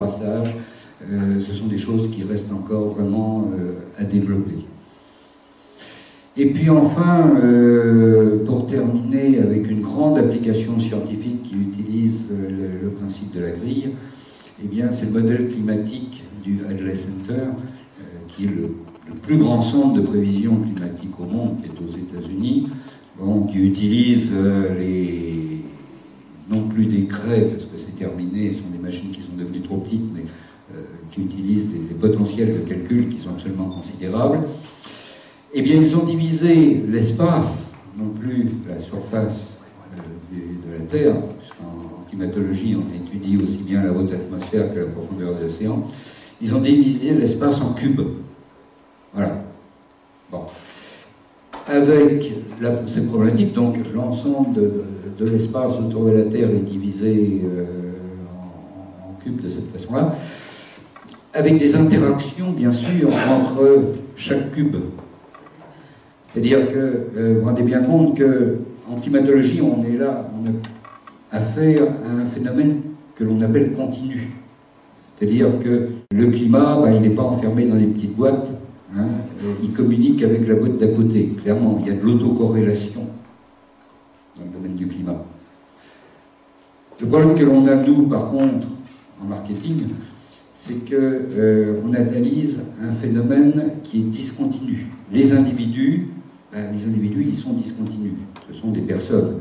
passage, ce sont des choses qui restent encore vraiment à développer. Et puis enfin, pour terminer avec une grande application scientifique qui utilise le principe de la grille, eh bien c'est le modèle climatique du Hadley Center, qui est le plus grand centre de prévision climatique au monde, qui est aux États-Unis, bon, qui utilise non plus des craies, parce que c'est terminé, ce sont des machines qui sont devenues trop petites, mais qui utilisent des potentiels de calcul qui sont absolument considérables. Eh bien, ils ont divisé l'espace, non plus la surface de la Terre, puisqu'en climatologie, on étudie aussi bien la haute atmosphère que la profondeur de l'océan. Ils ont divisé l'espace en cubes. Voilà. Bon. Avec cette problématique, donc l'ensemble de l'espace autour de la Terre est divisé en cubes de cette façon-là, avec des interactions, bien sûr, entre chaque cube. C'est-à-dire que vous vous rendez bien compte qu'en climatologie, on est là, on a affaire à un phénomène que l'on appelle continu. C'est-à-dire que le climat, il n'est pas enfermé dans des petites boîtes, hein, il communique avec la boîte d'à côté. Clairement, il y a de l'autocorrélation dans le domaine du climat. Le problème que l'on a, nous, par contre, en marketing, c'est qu'on analyse un phénomène qui est discontinu. Les individus, ils sont discontinus. Ce sont des personnes.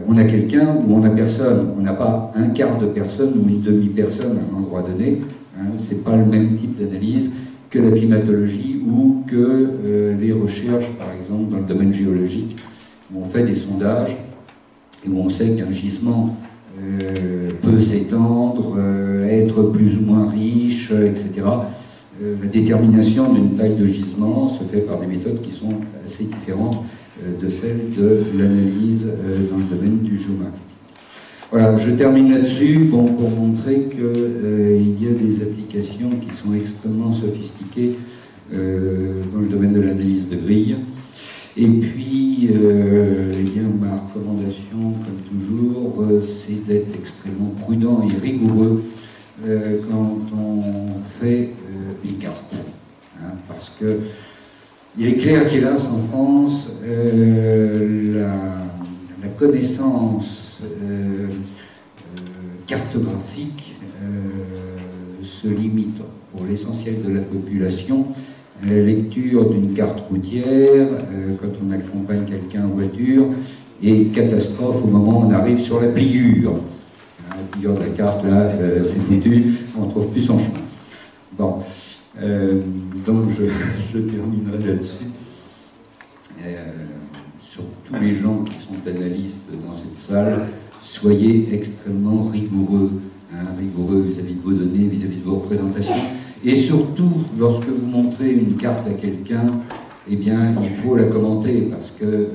On a quelqu'un ou on a personne. On n'a pas un quart de personne ou une demi-personne à un endroit donné. Hein, ce n'est pas le même type d'analyse que la climatologie ou que les recherches, par exemple, dans le domaine géologique, où on fait des sondages et où on sait qu'un gisement peut s'étendre, être plus ou moins riche, etc. La détermination d'une taille de gisement se fait par des méthodes qui sont assez différentes de celles de l'analyse dans le domaine du géomarketing. Voilà, je termine là-dessus pour montrer qu'il y a des applications qui sont extrêmement sophistiquées dans le domaine de l'analyse de grilles. Et puis, ma recommandation, comme toujours, c'est d'être extrêmement prudent et rigoureux quand on fait une carte. Hein, parce que il est clair qu'hélas, en France, la connaissance cartographique se limite, pour l'essentiel de la population, à la lecture d'une carte routière, quand on accompagne quelqu'un en voiture, et catastrophe au moment où on arrive sur la pliure. La pliure de la carte, là, c'est foutu, on ne trouve plus son chemin. Bon, donc je terminerai là-dessus. Sur tous les gens qui sont analystes dans cette salle, soyez extrêmement rigoureux, hein, rigoureux vis-à-vis de vos données, vis-à-vis de vos représentations. Et surtout, lorsque vous montrez une carte à quelqu'un, eh bien, il faut la commenter, parce que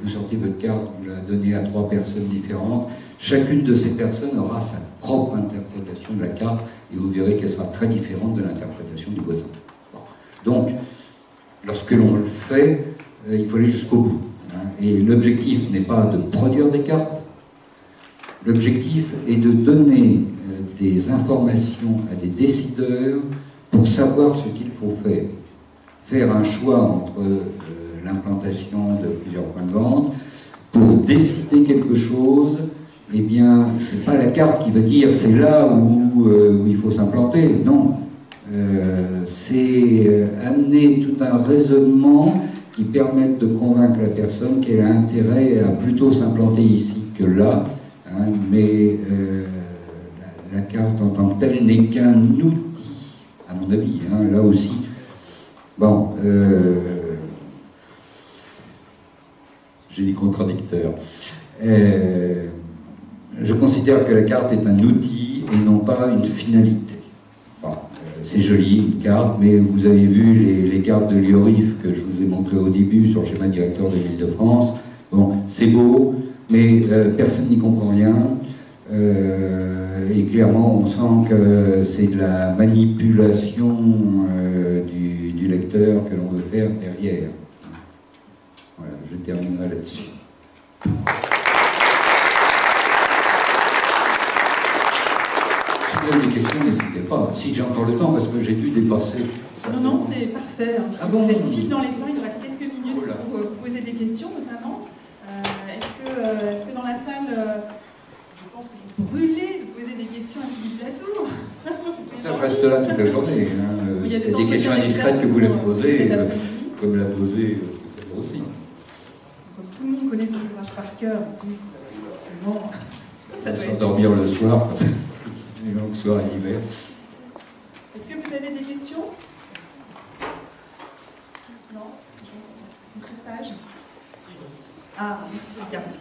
vous sortez votre carte, vous la donnez à 3 personnes différentes. Chacune de ces personnes aura sa propre interprétation de la carte, et vous verrez qu'elle sera très différente de l'interprétation du voisin. Bon. Donc, lorsque l'on le fait, il faut aller jusqu'au bout. Hein. Et l'objectif n'est pas de produire des cartes, l'objectif est de donner des informations à des décideurs pour savoir ce qu'il faut faire. Faire un choix entre l'implantation de plusieurs points de vente. Pour décider quelque chose, eh bien, c'est pas la carte qui va dire c'est là où il faut s'implanter. Non. C'est amener tout un raisonnement qui permette de convaincre la personne qu'elle a intérêt à plutôt s'implanter ici que là. Hein, mais la carte en tant que telle n'est qu'un outil, à mon avis, hein, là aussi. Bon, j'ai dit contradicteur. Je considère que la carte est un outil et non pas une finalité. Bon, c'est joli, une carte, mais vous avez vu les cartes de l'IORIF que je vous ai montrées au début sur le schéma directeur de l'Île-de-France. Bon, c'est beau, mais personne n'y comprend rien. Et clairement, on sent que c'est de la manipulation du lecteur que l'on veut faire derrière. Voilà, je terminerai là-dessus. vous avez des questions, n'hésitez pas. Si j'ai encore le temps, parce que j'ai dû dépasser. Ça. Non, c'est parfait. Ah bon? Vous êtes pile dans les temps, il nous reste quelques minutes Voilà. pour vous poser des questions, notamment. Est-ce que dans la salle, je pense que vous brûlez de poser des questions à Philippe Latour? Ça, je reste là toute la journée. Hein. Il y a des questions indiscrètes que vous voulez me poser, comme l'a posé tout à l'heure aussi. Donc, tout le monde connaît son ouvrage par cœur, en plus, forcément. Ça doit s'endormir le soir, parce que c'est une longue soirée d'hiver. Est-ce que vous avez des questions? Non? Ils sont très sages. Ah, merci, regardez.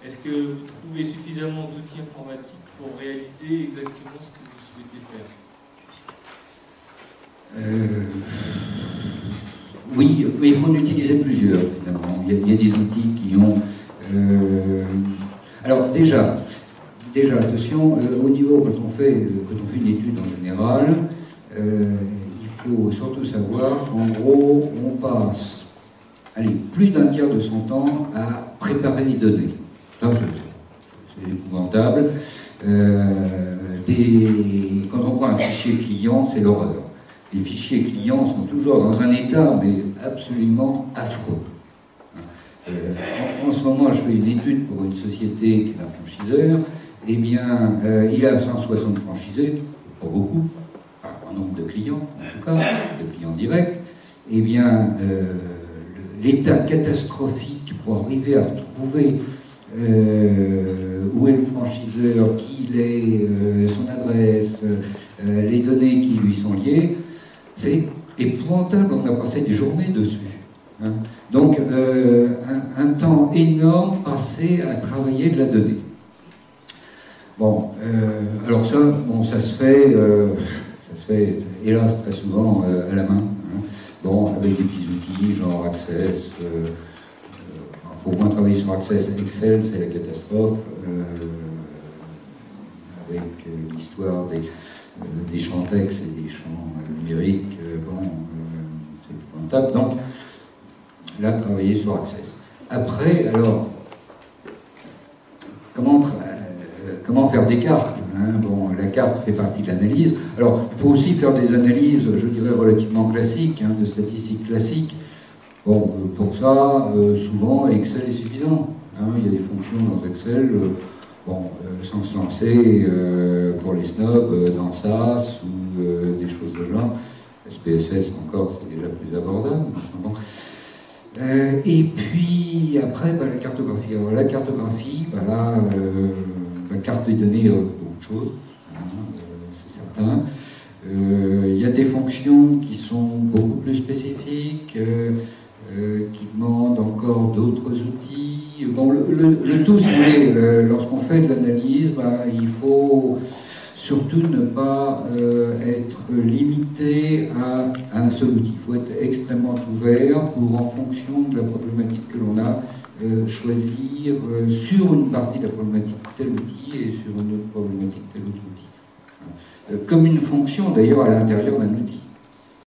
Est-ce que vous trouvez suffisamment d'outils informatiques pour réaliser exactement ce que vous souhaitez faire? Oui, mais il faut en utiliser plusieurs, finalement. Il y a des outils qui ont... Alors, déjà, attention, au niveau, quand on fait une étude en général, il faut surtout savoir qu'en gros, on passe plus d'un tiers de son temps à préparer les données. C'est épouvantable. Quand on prend un fichier client, c'est l'horreur. Les fichiers clients sont toujours dans un état, mais absolument affreux. En ce moment, je fais une étude pour une société qui est un franchiseur. Eh bien, il a 160 franchisés, pas beaucoup, enfin, un nombre de clients, en tout cas, de clients directs. Eh bien, l'état catastrophique pour arriver à retrouver où est le franchiseur, qui il est, son adresse, les données qui lui sont liées, c'est épouvantable. On a passé des journées dessus. Hein. Donc, un temps énorme passé à travailler de la donnée. Bon, alors ça se fait, hélas, très souvent à la main. Hein. Bon, avec des petits outils, genre Access. Il faut au moins travailler sur Access. Excel, c'est la catastrophe. Avec l'histoire des champs texte et des champs numériques, c'est épouvantable. Donc, là, travailler sur Access. Après, alors, comment faire des cartes, hein? Bon, la carte fait partie de l'analyse. Alors, il faut aussi faire des analyses, je dirais, relativement classiques, hein, de statistiques classiques. Bon, pour ça, souvent, Excel est suffisant. Hein? Il y a des fonctions dans Excel, sans se lancer pour les snobs, dans SAS ou des choses de genre. SPSS encore, c'est déjà plus abordable. Bon. Et puis, après, la cartographie. Alors, la cartographie, la carte des données, beaucoup de choses, hein, c'est certain. Il y a des fonctions qui sont beaucoup plus spécifiques, qui demandent encore d'autres outils. Bon, le tout, si vous voulez, lorsqu'on fait de l'analyse, il faut surtout ne pas être limité à un seul outil. Il faut être extrêmement ouvert pour, en fonction de la problématique que l'on a, choisir sur une partie de la problématique tel outil et sur une autre problématique tel autre outil. Comme une fonction d'ailleurs à l'intérieur d'un outil.